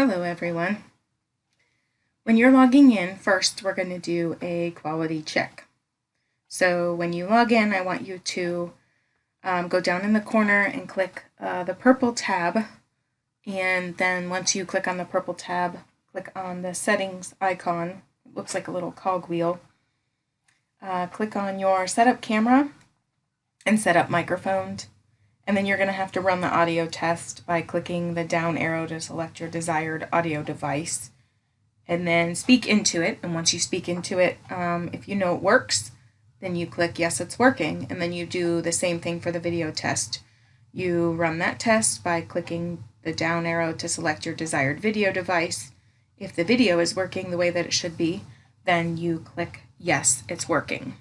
Hello everyone. When you're logging in, first we're going to do a quality check. So when you log in, I want you to go down in the corner and click the purple tab. And then once you click on the purple tab, click on the settings icon. It looks like a little cogwheel. Click on your setup camera and set up microphone. And then you're going to have to run the audio test by clicking the down arrow to select your desired audio device. And then speak into it. And once you speak into it, if you know it works, then you click yes, it's working. And then you do the same thing for the video test. You run that test by clicking the down arrow to select your desired video device. If the video is working the way that it should be, then you click yes, it's working.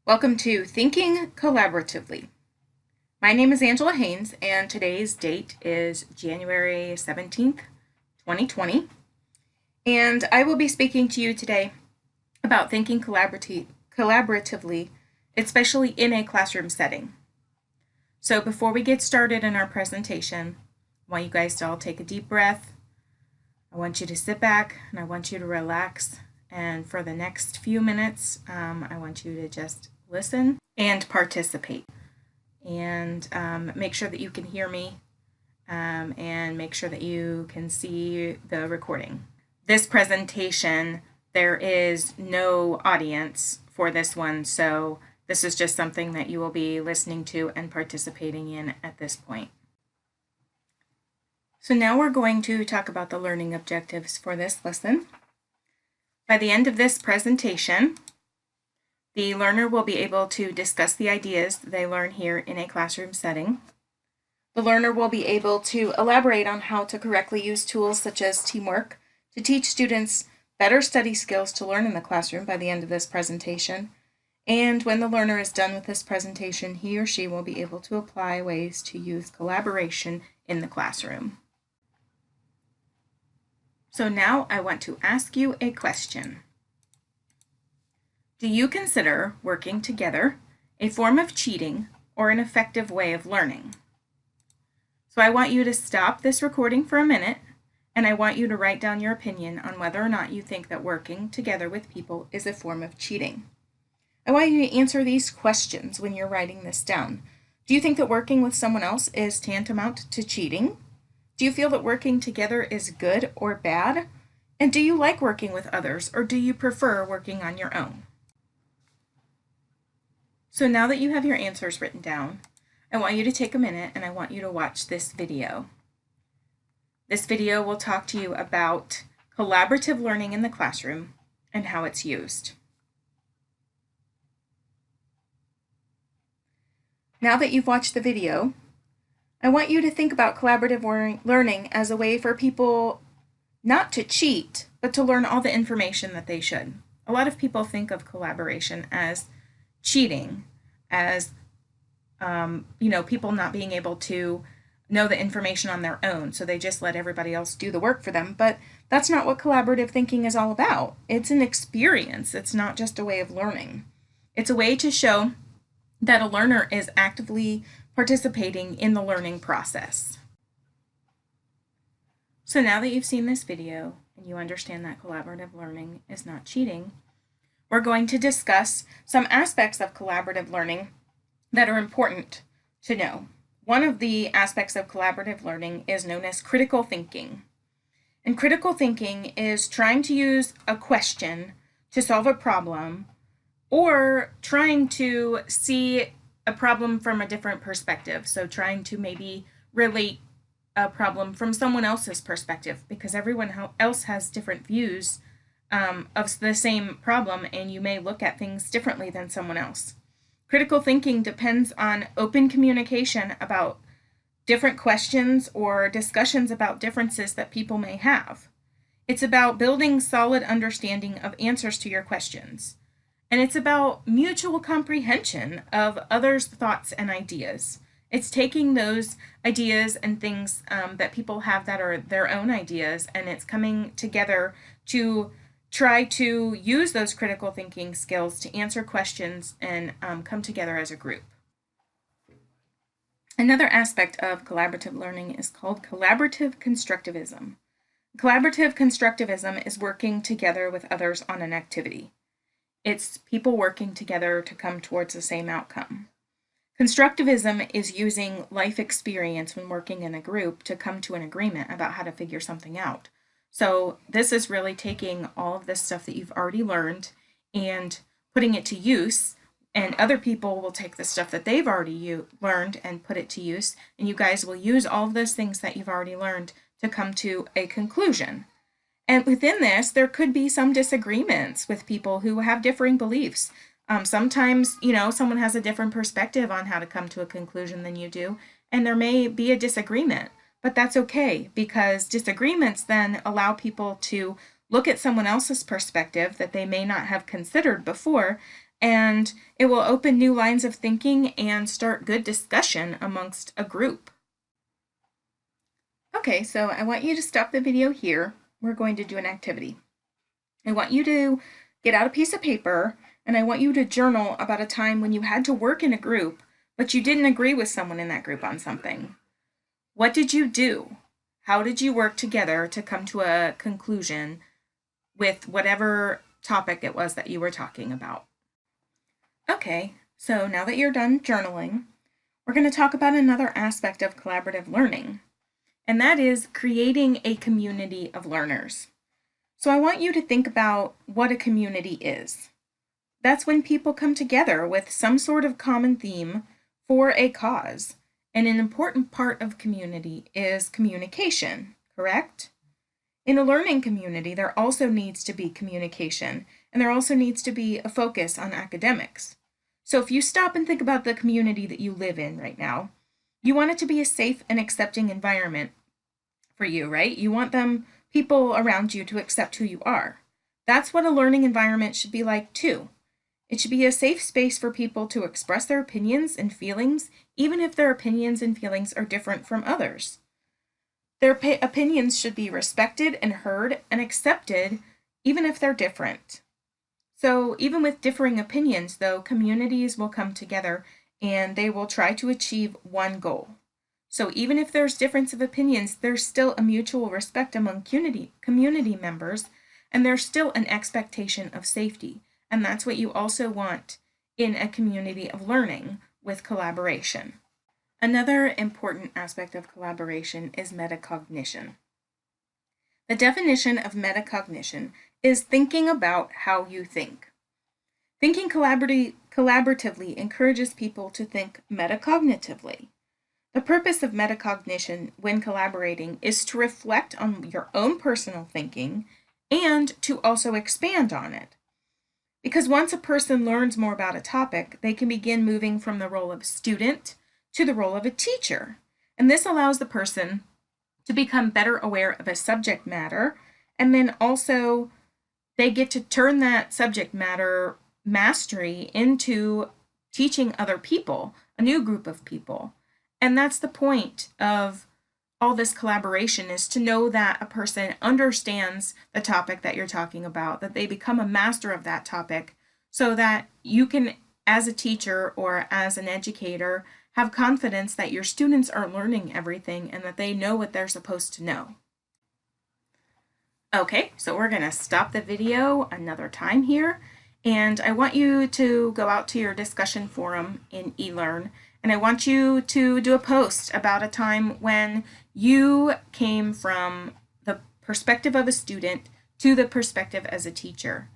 Welcome to Thinking Collaboratively. My name is Angela Haynes, and today's date is January 17th, 2020. And I will be speaking to you today about thinking collaboratively, especially in a classroom setting. So before we get started in our presentation, I want you guys to all take a deep breath. I want you to sit back and I want you to relax. And for the next few minutes, I want you to just listen and participate. And make sure that you can hear me and make sure that you can see the recording. This presentation, there is no audience for this one, so this is just something that you will be listening to and participating in at this point. So now we're going to talk about the learning objectives for this lesson. By the end of this presentation, the learner will be able to discuss the ideas they learn here in a classroom setting. The learner will be able to elaborate on how to correctly use tools such as teamwork to teach students better study skills to learn in the classroom by the end of this presentation. And when the learner is done with this presentation, he or she will be able to apply ways to use collaboration in the classroom. So now I want to ask you a question. Do you consider working together a form of cheating or an effective way of learning? So I want you to stop this recording for a minute, and I want you to write down your opinion on whether or not you think that working together with people is a form of cheating. I want you to answer these questions when you're writing this down. Do you think that working with someone else is tantamount to cheating? Do you feel that working together is good or bad? And do you like working with others, or do you prefer working on your own? So now that you have your answers written down, I want you to take a minute and I want you to watch this video. This video will talk to you about collaborative learning in the classroom and how it's used. Now that you've watched the video, I want you to think about collaborative learning as a way for people not to cheat, but to learn all the information that they should. A lot of people think of collaboration as cheating, as people not being able to know the information on their own, so they just let everybody else do the work for them. But that's not what collaborative thinking is all about. It's an experience. It's not just a way of learning. It's a way to show that a learner is actively participating in the learning process. So now that you've seen this video and you understand that collaborative learning is not cheating, we're going to discuss some aspects of collaborative learning that are important to know. One of the aspects of collaborative learning is known as critical thinking. And critical thinking is trying to use a question to solve a problem, or trying to see a problem from a different perspective. So trying to maybe relate a problem from someone else's perspective, because everyone else has different views of the same problem, and you may look at things differently than someone else. Critical thinking depends on open communication about different questions or discussions about differences that people may have. It's about building solid understanding of answers to your questions. And it's about mutual comprehension of others' thoughts and ideas. It's taking those ideas and things that people have that are their own ideas, and it's coming together to try to use those critical thinking skills to answer questions and come together as a group. Another aspect of collaborative learning is called collaborative constructivism. Collaborative constructivism is working together with others on an activity. It's people working together to come towards the same outcome. Constructivism is using life experience when working in a group to come to an agreement about how to figure something out. So this is really taking all of this stuff that you've already learned and putting it to use, and other people will take the stuff that they've already learned and put it to use, and you guys will use all of those things that you've already learned to come to a conclusion. And within this, there could be some disagreements with people who have differing beliefs. Sometimes, someone has a different perspective on how to come to a conclusion than you do, and there may be a disagreement, but that's okay because disagreements then allow people to look at someone else's perspective that they may not have considered before, and it will open new lines of thinking and start good discussion amongst a group. Okay, so I want you to stop the video here. We're going to do an activity. I want you to get out a piece of paper and I want you to journal about a time when you had to work in a group, but you didn't agree with someone in that group on something. What did you do? How did you work together to come to a conclusion with whatever topic it was that you were talking about? Okay, so now that you're done journaling, we're going to talk about another aspect of collaborative learning, and that is creating a community of learners. So I want you to think about what a community is. That's when people come together with some sort of common theme for a cause. And an important part of community is communication, correct? In a learning community, there also needs to be communication, and there also needs to be a focus on academics. So if you stop and think about the community that you live in right now, you want it to be a safe and accepting environment for you, right? You want people around you to accept who you are. That's what a learning environment should be like too. It should be a safe space for people to express their opinions and feelings, even if their opinions and feelings are different from others. Their opinions should be respected and heard and accepted, even if they're different. So even with differing opinions, though, communities will come together and they will try to achieve one goal. So even if there's difference of opinions, there's still a mutual respect among community members, and there's still an expectation of safety. And that's what you also want in a community of learning with collaboration. Another important aspect of collaboration is metacognition. The definition of metacognition is thinking about how you think. Thinking collaboratively encourages people to think metacognitively. The purpose of metacognition when collaborating is to reflect on your own personal thinking and to also expand on it. Because once a person learns more about a topic, they can begin moving from the role of student to the role of a teacher. And this allows the person to become better aware of a subject matter, and then also they get to turn that subject matter mastery into teaching other people, a new group of people. And that's the point of all this collaboration, is to know that a person understands the topic that you're talking about, that they become a master of that topic, so that you can, as a teacher or as an educator, have confidence that your students are learning everything and that they know what they're supposed to know. Okay, so we're going to stop the video another time here, and I want you to go out to your discussion forum in eLearn, and I want you to do a post about a time when you came from the perspective of a student to the perspective as a teacher,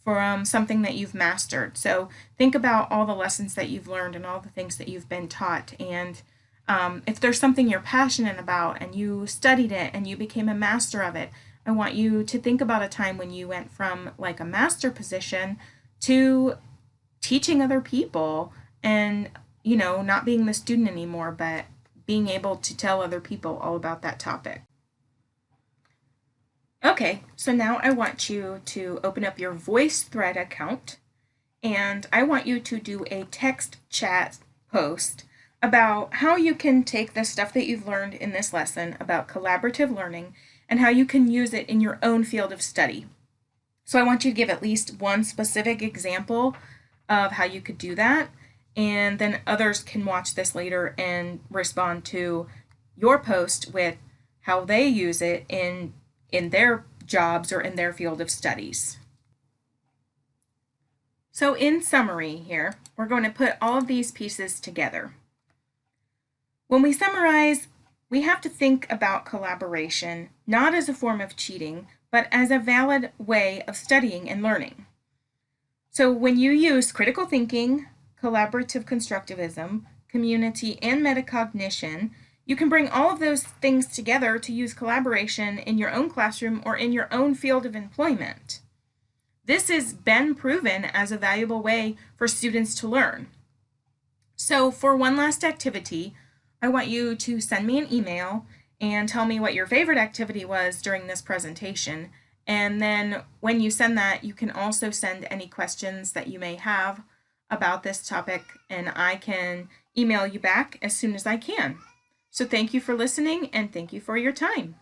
from something that you've mastered. So think about all the lessons that you've learned and all the things that you've been taught. And if there's something you're passionate about and you studied it and you became a master of it, I want you to think about a time when you went from like a master position to teaching other people and, not being the student anymore, but being able to tell other people all about that topic. Okay, so now I want you to open up your VoiceThread account, and I want you to do a text chat post about how you can take the stuff that you've learned in this lesson about collaborative learning and how you can use it in your own field of study. So I want you to give at least one specific example of how you could do that, and then others can watch this later and respond to your post with how they use it in in their jobs or in their field of studies. So in summary here, we're going to put all of these pieces together. When we summarize, we have to think about collaboration not as a form of cheating, but as a valid way of studying and learning. So when you use critical thinking, collaborative constructivism, community, and metacognition, you can bring all of those things together to use collaboration in your own classroom or in your own field of employment. This has been proven as a valuable way for students to learn. So for one last activity, I want you to send me an email and tell me what your favorite activity was during this presentation. And then when you send that, you can also send any questions that you may have about this topic, and I can email you back as soon as I can. So thank you for listening, and thank you for your time.